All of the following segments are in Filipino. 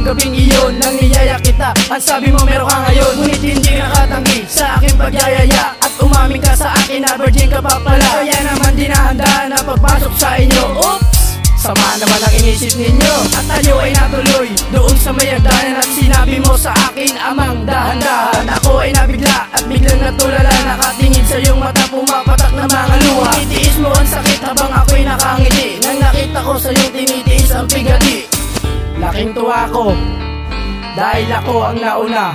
ng gabing iyon nang niyaya kita. Ang sabi mo meron ka ngayon, ngunit hindi ka katanggi sa aking pagyayaya. At umamin ka sa akin na virgin ka pa pala. Kaya naman di nahanda na pagpasok sa inyo. Oops! Sama naman ang inisip ninyo. At tayo ay natuloy doon sa may hagdanan. At sinabi mo sa akin, amang dahan-dahan. Ako ay nabigla at biglang natulala. Nakatingin sa iyong mata, pumapatak na mga luha. Itiis mo ang sakit habang ako'y nakangiti. Nang nakita ko sa iyong tinitiis ang bigati. Laking tuwa ko dahil ako ang nauna.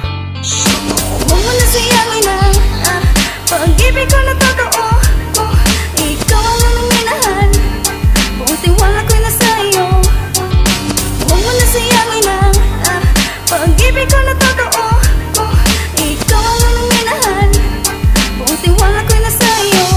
Huwag mo na sayangin ang pag-ibig ko na totoo. Ikaw ang aming minahan, buong tiwala ko'y nasa iyo. Huwag mo na sayangin ang pag-ibig ko na totoo. Ikaw ang aming minahan, buong tiwala ko'y nasa iyo.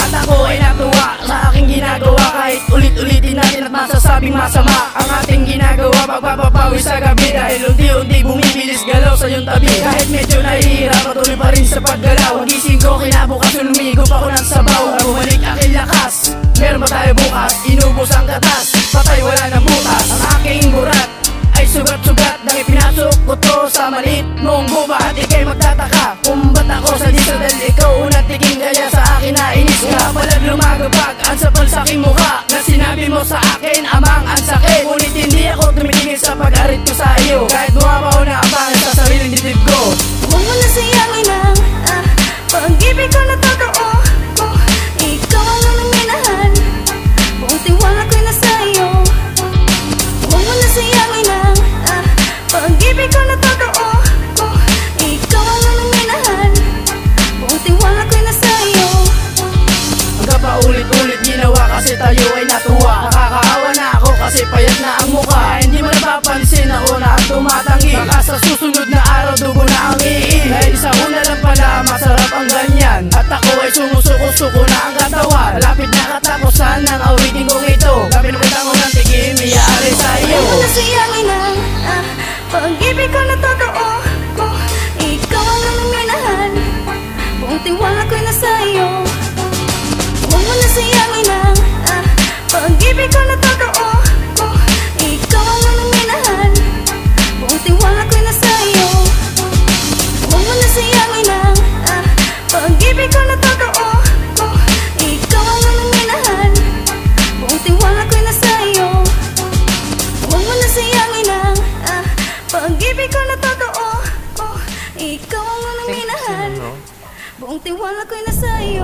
At ako ay natuwa sa aking ginagawa. Kahit ulit-ulitin natin at masasabing masama ang ating ginagawa, pagpapapawi sa gabi. Dahil unti-unti bumibilis galaw sa iyong tabi. Kahit medyo nahihirap, patuloy pa rin sa paggalaw. Gising ko kinabukasan, lumigo pa ko ng sabaw. Bumalik aking lakas, meron ba tayo bukas? Inubos ang katas, patay wala ng butas. Ang aking burat ay sugat-sugat nang ipinasok ko to sa maliit mong buba. At ikay magtataka kung ba't ako sa dito, dahil ikaw unang tingin kaya sa akin nainis ka. Palag lumagapag ang sapal sa aking mukha na sinabi mo sa akin, amang ang sakit. Ngunit hindi ako tumitingin sa pag-arit ko sa iyo, kahit bumabaw na abangan sa sariling dibdib ko. Huwag mo na sayangin ang pag-ibig ko na totoo. Ikaw ang aming minahan, buong tiwala ko'y nasa iyo. Huwag mo na sayangin ang pag-ibig ko na totoo. Ikaw ang aming minahan, buong tiwala ko'y nasa iyo. Hanggang paulit-ulit ginawa kasi tayo ay natuwa. Nakakaawa na ako kasi payat na ang mukha. Hindi mo napapansin ako na ang tumatanggi. Baka sa susunod na araw dugo na ang iin. Dahil sa una lang pala masarap ang ganyan. At ako ay sumusuko-suko na ang katawan. Malapit na katapusan ng awitin kong ito. Kapit mo ko ng tigim, iyaari sa iyo. Huwag mo na sayangin ang pag-ibig ko na totoo. Ikaw ang aming minahan, buong tiwala ko'y nasa iyo. Huwag mo na sayangin ang pag-ibig ko na totoo. Ikaw ang aming minahan, buong tiwala ko'y nasa iyo. Huwag mo na sayangin ang pag-ibig ko na totoo. Ikaw ang aming minahan, buong tiwala ko'y nasa iyo. Huwag mo na sayangin ang pag-ibig ko na totoo. Ikaw ang aming minahan, buong tiwala ko'y nasa iyo.